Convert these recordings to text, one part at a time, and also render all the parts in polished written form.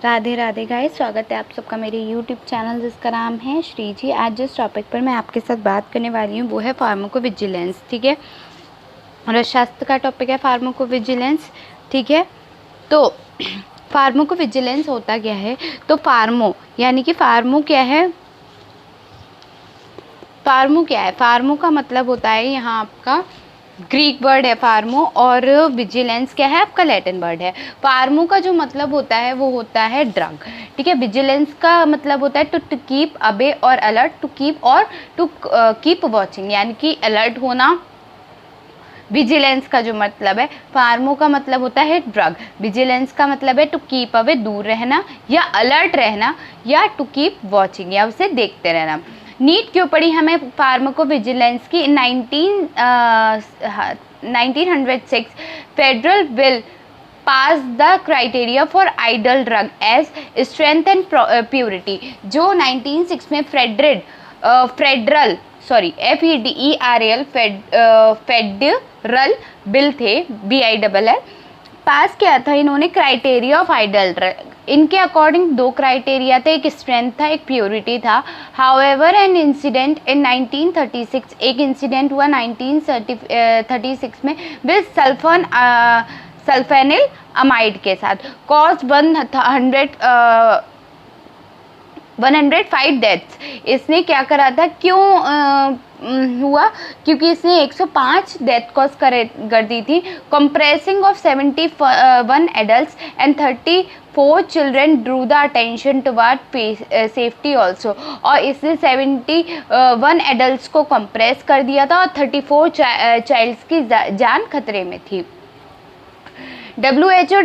Radhe Radhe guys, स्वागत है आप सबका मेरे यूट्यूब चैनल जिसका नाम है श्री जी। आज जिस टॉपिक पर मैं आपके साथ बात करने वाली हूँ वो है फार्माकोविजिलेंस। ठीक है, अर्थशास्त्र का टॉपिक है फार्माकोविजिलेंस। ठीक है, तो फार्माकोविजिलेंस होता क्या है? तो फार्मो यानी कि फार्मो क्या है? फार्मो क्या है? फार्मो का मतलब होता है यहाँ आपका ग्रीक वर्ड है फार्मो, और विजिलेंस क्या है? आपका लैटिन वर्ड है। फार्मो का जो मतलब होता है वो होता है ड्रग। ठीक है, विजिलेंस का मतलब होता है टू कीप अवे और अलर्ट, टू कीप और टू कीप वॉचिंग, यानी कि अलर्ट होना। विजिलेंस का जो मतलब है, फार्मो का मतलब होता है ड्रग, विजिलेंस का मतलब है टू कीप अवे, दूर रहना, या अलर्ट रहना, या टू कीप वॉचिंग, या उसे देखते रहना। नीड क्यों पड़ी हमें फार्माकोविजिलेंस की? 1906 federal bill pass the criteria for ideal drug as strength and purity. जो 1906 में फेडरल बिल थे, BILL पास किया था इन्होंने, क्राइटेरिया ऑफ आइडल ड्रग। इनके अकॉर्डिंग दो क्राइटेरिया थे, एक स्ट्रेंथ था, एक प्योरिटी था। हाउएवर एन इंसिडेंट इन 1936, एक इंसिडेंट हुआ 1936 में विद सल्फेनिल अमाइड के साथ, कॉज 105 डेथ्स। इसने क्या करा था? क्यों हुआ? क्योंकि इसने 105 डेथ कॉज कर दी थी। Compressing of 71 adults and 34 children Drew the attention toward safety also. और इसने 71 एडल्ट्स को कंप्रेस कर दिया था और 34 चाइल्ड्स की जान खतरे में थी। WHO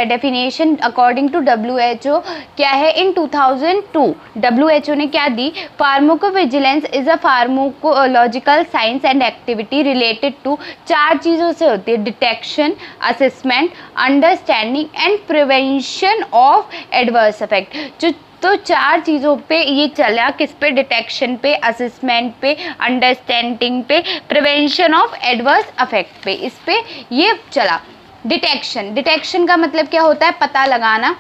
definition according to WHO क्या है? इन 2002 WHO ने क्या दी? Pharmacovigilance is a pharmacological science and activity related to, चार चीज़ों से होती है: detection, assessment, understanding and prevention of adverse effect. तो चार चीज़ों पे ये चला, किस पे? डिटेक्शन पे, असेसमेंट पे, अंडरस्टैंडिंग पे, प्रिवेंशन ऑफ एडवर्स इफेक्ट पे, इस पे ये चला। डिटेक्शन का मतलब क्या होता है? पता लगाना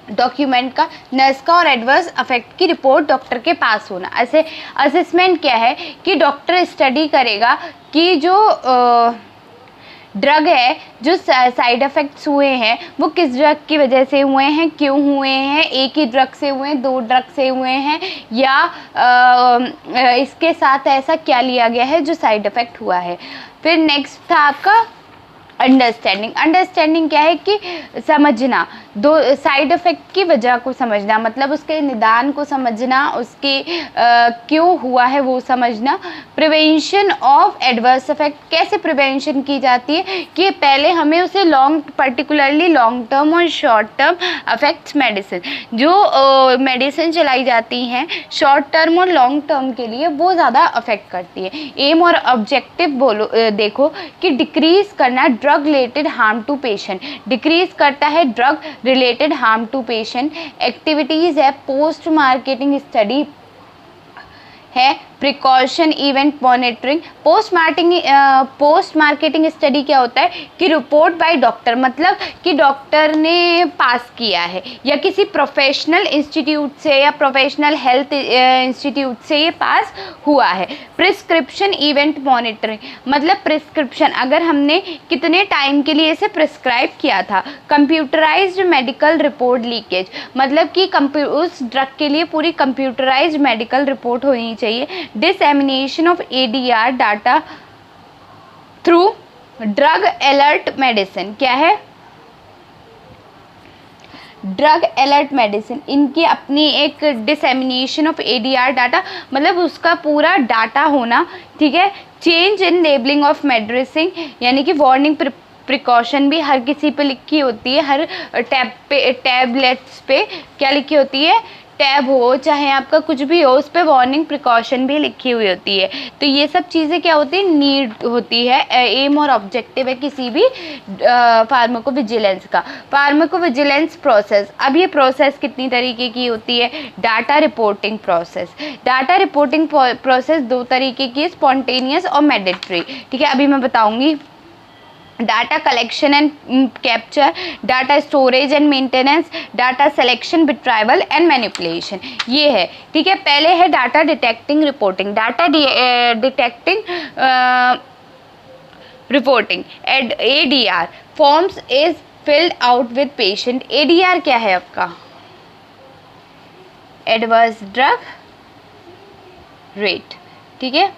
डॉक्यूमेंट का, नर्स का, और एडवर्स इफेक्ट की रिपोर्ट डॉक्टर के पास होना। ऐसे असेसमेंट क्या है कि डॉक्टर स्टडी करेगा कि जो ड्रग है, जो साइड इफ़ेक्ट्स हुए हैं वो किस ड्रग की वजह से हुए हैं, क्यों हुए हैं, एक ही ड्रग से हुए हैं, दो ड्रग से हुए हैं, या इसके साथ ऐसा क्या लिया गया है जो साइड इफ़ेक्ट हुआ है। फिर नेक्स्ट था आपका अंडरस्टैंडिंग क्या है कि समझना, दो साइड इफ़ेक्ट की वजह को समझना, मतलब उसके निदान को समझना, उसके क्यों हुआ है वो समझना। प्रिवेंशन ऑफ एडवर्स इफेक्ट, कैसे प्रिवेंशन की जाती है कि पहले हमें उसे पर्टिकुलरली लॉन्ग टर्म और शॉर्ट टर्म इफेक्ट्स मेडिसिन, जो मेडिसिन चलाई जाती हैं शॉर्ट टर्म और लॉन्ग टर्म के लिए, वो ज़्यादा अफेक्ट करती है। एम और ऑब्जेक्टिव देखो कि डिक्रीज करना drug related harm to patient, decrease करता है drug related harm to patient. Activities है पोस्ट मार्केटिंग स्टडी है, precaution event monitoring. Post marketing study क्या होता है कि रिपोर्ट बाय डॉक्टर, मतलब कि डॉक्टर ने पास किया है या किसी प्रोफेशनल इंस्टीट्यूट से या प्रोफेशनल हेल्थ इंस्टीट्यूट से ये पास हुआ है। प्रिस्क्रिप्शन इवेंट मॉनिटरिंग, मतलब प्रिस्क्रिप्शन, अगर हमने कितने टाइम के लिए इसे प्रिस्क्राइब किया था। कंप्यूटराइज्ड मेडिकल रिपोर्ट लीकेज, मतलब कि उस ड्रग के लिए पूरी कंप्यूटराइज्ड मेडिकल रिपोर्ट होनी चाहिए। Dissemination of ADR data through drug alert medicine, क्या है? ड्रग अलर्ट मेडिसिन, इनकी अपनी एक डिसएमिनेशन ऑफ ADR डाटा, मतलब उसका पूरा डाटा होना। ठीक है, change in labelling of medicine, यानी कि वार्निंग प्रिकॉशन भी हर किसी पे लिखी होती है, हर टैबलेट्स पे क्या लिखी होती है? टैब हो चाहे आपका कुछ भी हो, उस पर वार्निंग प्रिकॉशन भी लिखी हुई होती है। तो ये सब चीज़ें क्या होती है? नीड होती है, एम और ऑब्जेक्टिव है किसी भी फार्माकोविजिलेंस का। फार्माकोविजिलेंस प्रोसेस, अब ये प्रोसेस कितनी तरीके की होती है? Data reporting process. Data reporting process दो तरीके की, स्पॉन्टेनियस और मैंडेटरी। ठीक है, अभी मैं बताऊँगी। Data collection and capture, data storage and maintenance, data selection, retrieval and manipulation, ये है। ठीक है, पहले है data detecting reporting. Data detecting reporting, ADR forms is filled out with patient. ADR क्या है आपका? Adverse drug rate. ठीक है,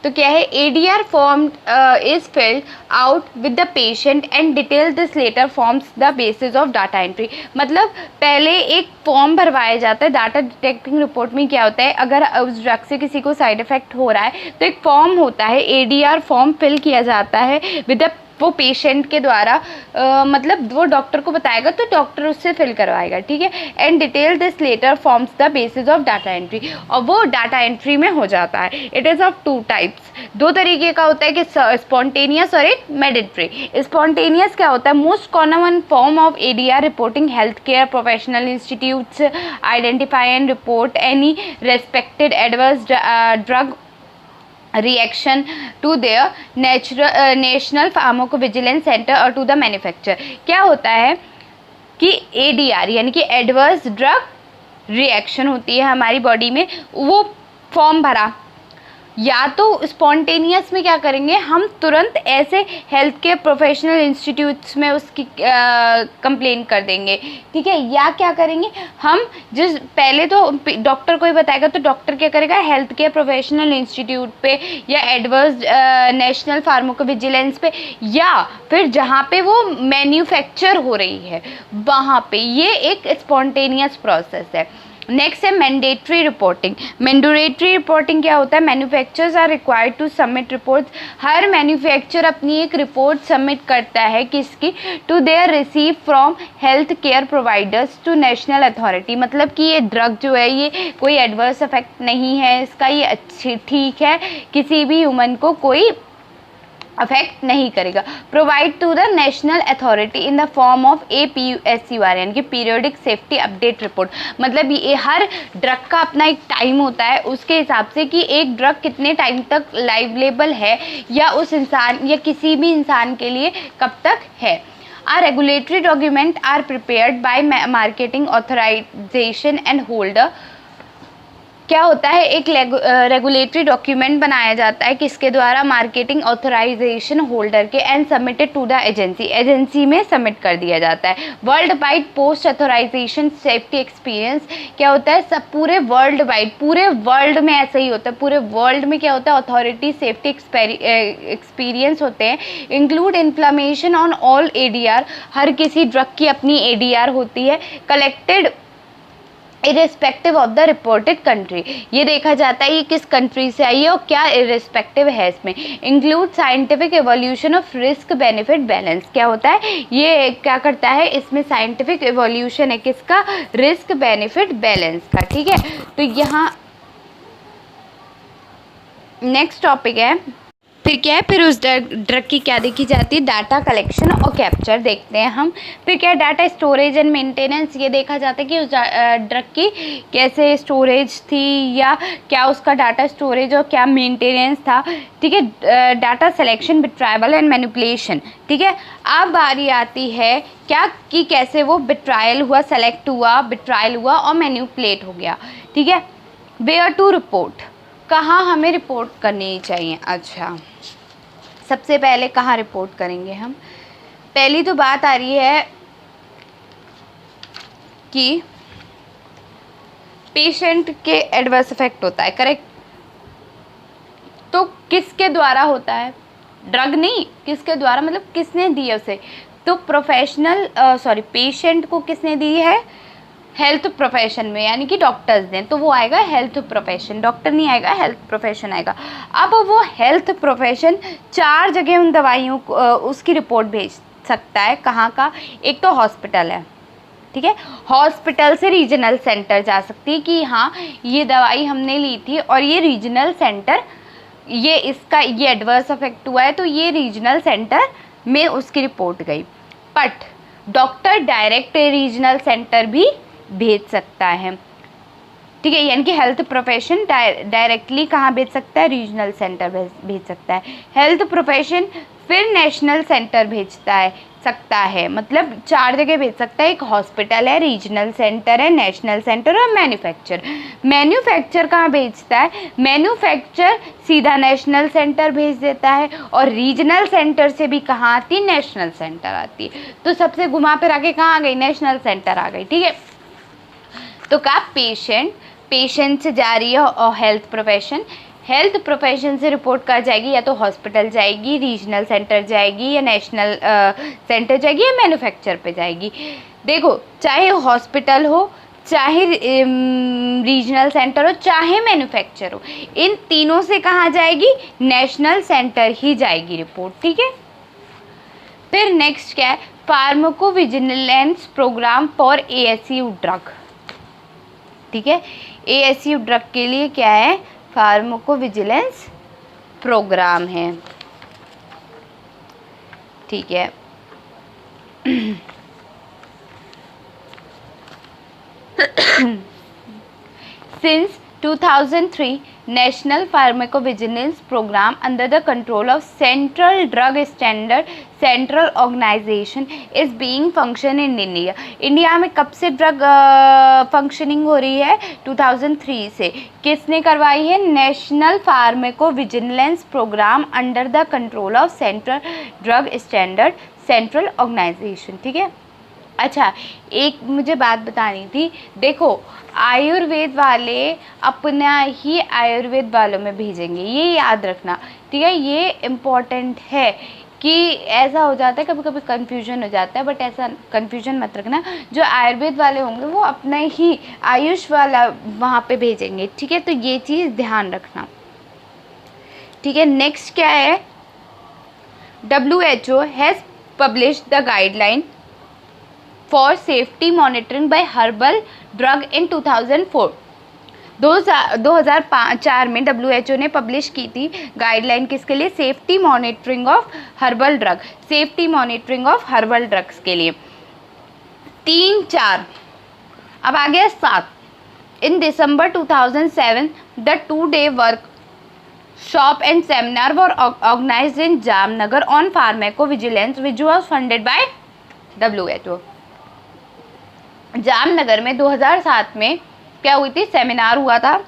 तो क्या है? ADR form is filled out with the patient and detail this letter forms the basis of data entry. मतलब पहले एक फॉर्म भरवाया जाता है। डाटा डिटेक्टिंग रिपोर्ट में क्या होता है, अगर उस ड्रग से किसी को साइड इफेक्ट हो रहा है तो एक फॉर्म होता है, ADR फॉर्म फिल किया जाता है विद द वो पेशेंट के द्वारा, मतलब वो डॉक्टर को बताएगा तो डॉक्टर उससे फिल करवाएगा। ठीक है, and detail this letter forms the basis of data entry, और वो डाटा एंट्री में हो जाता है। इट इज़ ऑफ 2 टाइप्स, 2 तरीके का होता है कि स्पॉन्टेनियस और एक मैंडेटरी। स्पॉन्टेनियस क्या होता है? Most common form of ADR reporting health care professional institutes identify and report any respected adverse drug reaction to their national pharmacovigilance centre और टू द मैन्युफैक्चरर। क्या होता है कि ADR यानी कि एडवर्स ड्रग रिएक्शन होती है हमारी बॉडी में, वो फॉर्म भरा, या तो स्पॉन्टेनियस में क्या करेंगे हम, तुरंत ऐसे हेल्थ केयर प्रोफेशनल इंस्टीट्यूट्स में उसकी कंप्लेन कर देंगे। ठीक है, या क्या करेंगे हम, जिस पहले तो डॉक्टर को ही बताएगा तो डॉक्टर क्या करेगा, हेल्थ केयर प्रोफेशनल इंस्टीट्यूट पे या एडवर्स नेशनल फार्माकोविजिलेंस पे, या फिर जहाँ पे वो मैन्युफैक्चर हो रही है वहाँ पे। ये एक स्पॉन्टेनियस प्रोसेस है। नेक्स्ट है मैंडेटरी रिपोर्टिंग। मैंडेटरी रिपोर्टिंग क्या होता है? Manufacturers are required to submit reports. हर मैन्युफैक्चर अपनी एक रिपोर्ट सबमिट करता है, किसकी? To their receive from health care providers to national authority. मतलब कि ये ड्रग जो है ये कोई एडवर्स इफेक्ट नहीं है इसका, ये अच्छी ठीक है, किसी भी ह्यूमन को कोई अफेक्ट नहीं करेगा। Provide to the national authority in the form of APSUR यानी कि पीरियोडिक सेफ्टी अपडेट रिपोर्ट। मतलब ये हर ड्रग का अपना एक टाइम होता है, उसके हिसाब से कि एक ड्रग कितने टाइम तक लाइवलेबल है या उस इंसान या किसी भी इंसान के लिए कब तक है। Our regulatory document are prepared by marketing authorization and holder। क्या होता है? एक रेगुलेटरी डॉक्यूमेंट बनाया जाता है किसके द्वारा? मार्केटिंग ऑथराइजेशन होल्डर के, and submitted to the agency. Agency में सबमिट कर दिया जाता है। World wide post authorisation safety experience क्या होता है? सब पूरे वर्ल्ड वाइड, पूरे वर्ल्ड में ऐसा ही होता है। पूरे वर्ल्ड में क्या होता है? अथॉरिटी सेफ्टी एक्सपीरियंस होते हैं। Include inflammation on all ADR, हर किसी ड्रग की अपनी ADR होती है। Collected irrespective of the reported country, ये देखा जाता है ये किस कंट्री से आई है और क्या इरेस्पेक्टिव है इसमें। Include scientific evolution of risk benefit balance, क्या होता है? ये क्या करता है? इसमें साइंटिफिक एवोल्यूशन है किसका? रिस्क बेनिफिट बैलेंस का। ठीक है, तो यहाँ नेक्स्ट टॉपिक है, फिर क्या है? फिर उस ड्रग की क्या देखी जाती है? डाटा कलेक्शन और कैप्चर देखते हैं हम। फिर क्या है? डाटा स्टोरेज एंड मेंटेनेंस, ये देखा जाता है कि उस ड्रग की कैसे स्टोरेज थी या क्या उसका डाटा स्टोरेज और क्या मेंटेनेंस था। ठीक है, डाटा सिलेक्शन, बिट्रायल एंड मैनिपुलेशन। ठीक है, अब बारी आती है क्या कि कैसे वो बिट्रायल हुआ, सेलेक्ट हुआ, बिट्रायल हुआ और मैनिपुलेट हो गया। ठीक है, वेयर टू रिपोर्ट, कहाँ हमें रिपोर्ट करनी चाहिए? अच्छा, सबसे पहले कहाँ रिपोर्ट करेंगे हम? पहली तो बात आ रही है कि पेशेंट के एडवर्स इफेक्ट होता है, करेक्ट? तो किसके द्वारा होता है? ड्रग नहीं, किसके द्वारा? मतलब किसने दी है उसे? तो पेशेंट को किसने दी है? हेल्थ प्रोफेशन में, यानी कि डॉक्टर्स ने, तो वो आएगा हेल्थ प्रोफेशन, डॉक्टर नहीं आएगा, हेल्थ प्रोफेशन आएगा। अब वो हेल्थ प्रोफेशन 4 जगह उन दवाइयों को उसकी रिपोर्ट भेज सकता है। कहाँ का? एक तो हॉस्पिटल है, ठीक है, हॉस्पिटल से रीजनल सेंटर जा सकती है कि हाँ ये दवाई हमने ली थी और ये रीजनल सेंटर, ये इसका ये एडवर्स इफेक्ट हुआ है तो ये रीजनल सेंटर में उसकी रिपोर्ट गई। But doctor direct regional centre भी भेज सकता है। ठीक है, यानी कि हेल्थ प्रोफेशन डायरेक्टली कहाँ भेज सकता है? रीजनल सेंटर भेज सकता है। हेल्थ प्रोफेशन फिर नेशनल सेंटर भेजता है सकता है, मतलब 4 जगह भेज सकता है। एक हॉस्पिटल है, रीजनल सेंटर है, नेशनल सेंटर और मैन्युफैक्चर कहाँ भेजता है? मैन्युफैक्चर सीधा नेशनल सेंटर भेज देता है, और रीजनल सेंटर से भी कहाँ आती है? नेशनल सेंटर आती है। तो सबसे घुमा फिरा के कहाँ आ गई? नेशनल सेंटर आ गई, ठीक है। तो कहा पेशेंट से जा रही है, और हेल्थ प्रोफेशन से रिपोर्ट कर जाएगी, या तो हॉस्पिटल जाएगी, रीजनल सेंटर जाएगी, या नेशनल सेंटर जाएगी, या मैन्युफैक्चर पे जाएगी। देखो, चाहे हॉस्पिटल हो, चाहे रीजनल सेंटर हो, चाहे मैन्युफैक्चर हो, इन तीनों से कहाँ जाएगी? नेशनल सेंटर ही जाएगी रिपोर्ट, ठीक है। फिर नेक्स्ट क्या है? Pharmacovigilance programme for ASU drug, ठीक है। ASU ड्रग के लिए क्या है? फार्माकोविजिलेंस प्रोग्राम है, ठीक है। Since 2003, National Pharmacovigilance Program under the control of Central Drug Standard Central Organization is being function in India. India में कब से ड्रग फंक्शनिंग हो रही है? 2003 से। किसने करवाई है? National pharmacovigilance programme under the control of central drug standard central organisation, ठीक है। अच्छा, एक मुझे बात बतानी थी। देखो, आयुर्वेद वाले अपना ही आयुर्वेद वालों में भेजेंगे, ये याद रखना, ठीक है। ये इम्पॉर्टेंट है कि ऐसा हो जाता है, कभी कभी कन्फ्यूजन हो जाता है, बट ऐसा कन्फ्यूजन मत रखना। जो आयुर्वेद वाले होंगे वो अपना ही आयुष वाला वहाँ पे भेजेंगे, ठीक है। तो ये चीज़ ध्यान रखना, ठीक है। नेक्स्ट क्या है? WHO has published the guideline for safety monitoring by herbal drug in 2004। 2004 में WHO ने पब्लिश की थी गाइडलाइन, किसके लिए? Safety monitoring of herbal drug, safety monitoring of herbal drugs के लिए। 3, 4, अब आ गया 7। इन दिसंबर 2007 the 2-day workshop and seminar were organized in Jamnagar on pharmacovigilance which was funded by WHO। Jamnagar में 2007 में क्या हुई थी? सेमिनार हुआ था,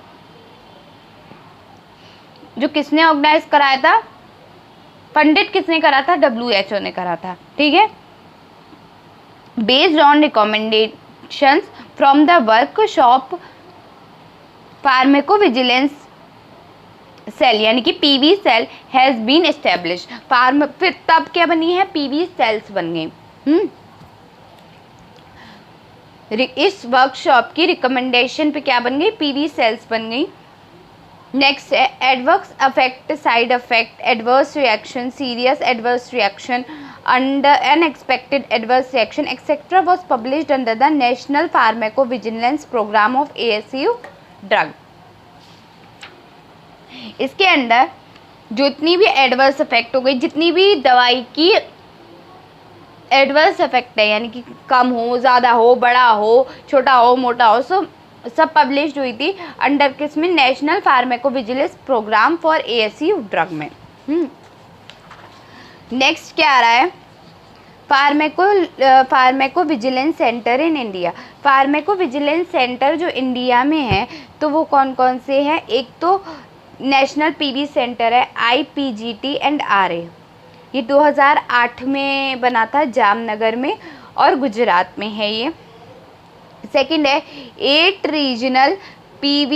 जो किसने ऑर्गेनाइज कराया था? फंडित किसने करा था? WHO ने करा था, ठीक है। Based on recommendations from the workshop, pharmacovigilance cell यानी कि PV cell has been establish. फिर तब क्या बनी है? PV सेल्स बन गई। इस वर्कशॉप की रिकमेंडेशन पे क्या बन गई? PV सेल्स बन गई। नेक्स्ट है adverse affect, side effect, adverse reaction, serious adverse reaction, under unexpected adverse reaction etcetera was published under the national pharmacovigilance programme of ASU drug. इसके अंदर जितनी भी एडवर्स इफेक्ट हो गई, जितनी भी दवाई की एडवर्स इफेक्ट है, यानी कि कम हो, ज़्यादा हो, बड़ा हो, छोटा हो, मोटा हो, सब पब्लिश्ड हुई थी अंडर किस में? National pharmacovigilance programme for ASU drug में। नेक्स्ट क्या आ रहा है? Pharmacovigilance centre in India. Pharmacovigilance centre जो इंडिया में है तो वो कौन कौन से हैं? एक तो नेशनल PV सेंटर है, IPGT एंड RA, ये 2008 में बना था जामनगर में और गुजरात में है ये। सेकंड है 8 regional PV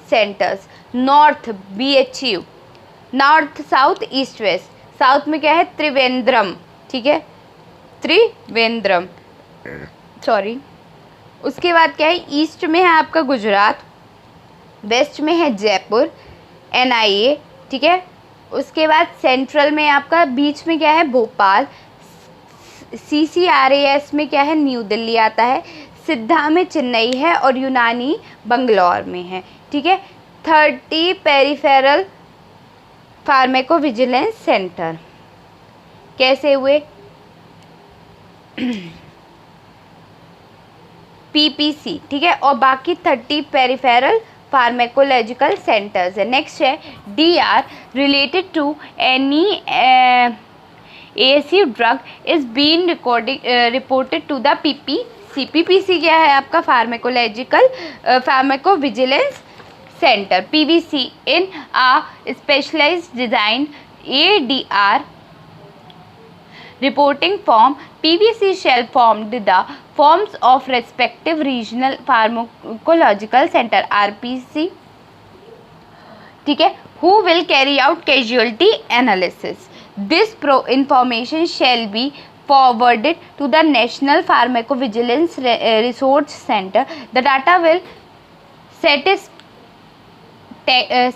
centres, north BHU, north south east west. South में क्या है? त्रिवेंद्रम, ठीक है, त्रिवेंद्रम, सॉरी। उसके बाद क्या है? ईस्ट में है आपका गुजरात, वेस्ट में है जयपुर NIA, ठीक है। उसके बाद सेंट्रल में आपका बीच में क्या है? भोपाल। CCRAS में क्या है? न्यू दिल्ली आता है। सिद्धा में चेन्नई है और यूनानी बंगलौर में है, ठीक है। 30 पेरिफेरल फार्माकोविजिलेंस सेंटर कैसे हुए? PPC, ठीक है। और बाकी 30 पेरिफेरल फार्माकोलॉजिकल सेंटर्स है। नेक्स्ट है DR related to ASU drug is been reported to the PPC। PPC क्या है आपका? Pharmacological pharmacovigilance centre, PVC, in a specialized designed ADR reporting form. PVC shall form the forms of respective regional pharmacological center, RPC, ठीक है, who will carry out casualty analysis. This information shall be forwarded to the National Pharmacovigilance Resource Center. The data will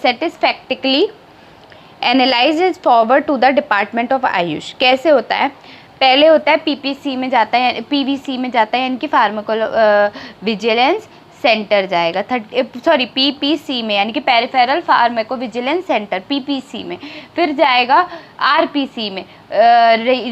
satisfactorily analyse is forward to the department of AYUSH. कैसे होता है? पहले होता है PPC में जाता है, PVC में जाता है, इनकी फार्माकोलो विजिलेंस सेंटर जाएगा, PPC में, यानी कि पेरिफेरल फार्माकोविजिलेंस सेंटर PPC में, फिर जाएगा RPC में,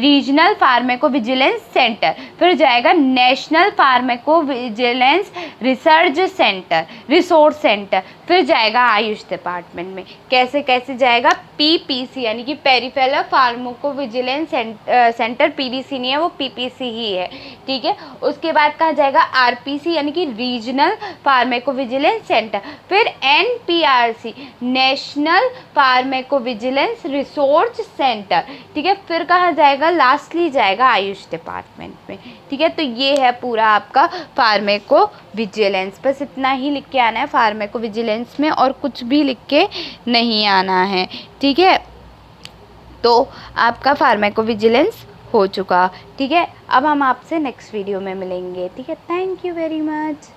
रीजनल फार्माकोविजिलेंस सेंटर, फिर जाएगा national pharmacovigilance research centre, resource centre, फिर जाएगा आयुष डिपार्टमेंट में। कैसे कैसे जाएगा? PPC यानी कि पेरिफेरल फार्माकोविजिलेंस सेंटर, PVC नहीं है वो PPC ही है, ठीक है। उसके बाद कहाँ जाएगा? RPC यानी कि रीजनल फार्माकोविजिलेंस सेंटर, फिर NPRC national pharmacovigilance resource centre, ठीक है, फिर कहाँ जाएगा? लास्टली जाएगा आयुष डिपार्टमेंट में, ठीक है। तो ये है पूरा आपका फार्माकोविजिलेंस, बस इतना ही लिख के आना है फार्माकोविजिलेंस में, और कुछ भी लिख के नहीं आना है, ठीक है। तो आपका फार्माकोविजिलेंस हो चुका, ठीक है। अब हम आपसे नेक्स्ट वीडियो में मिलेंगे, ठीक है। Thank you very much.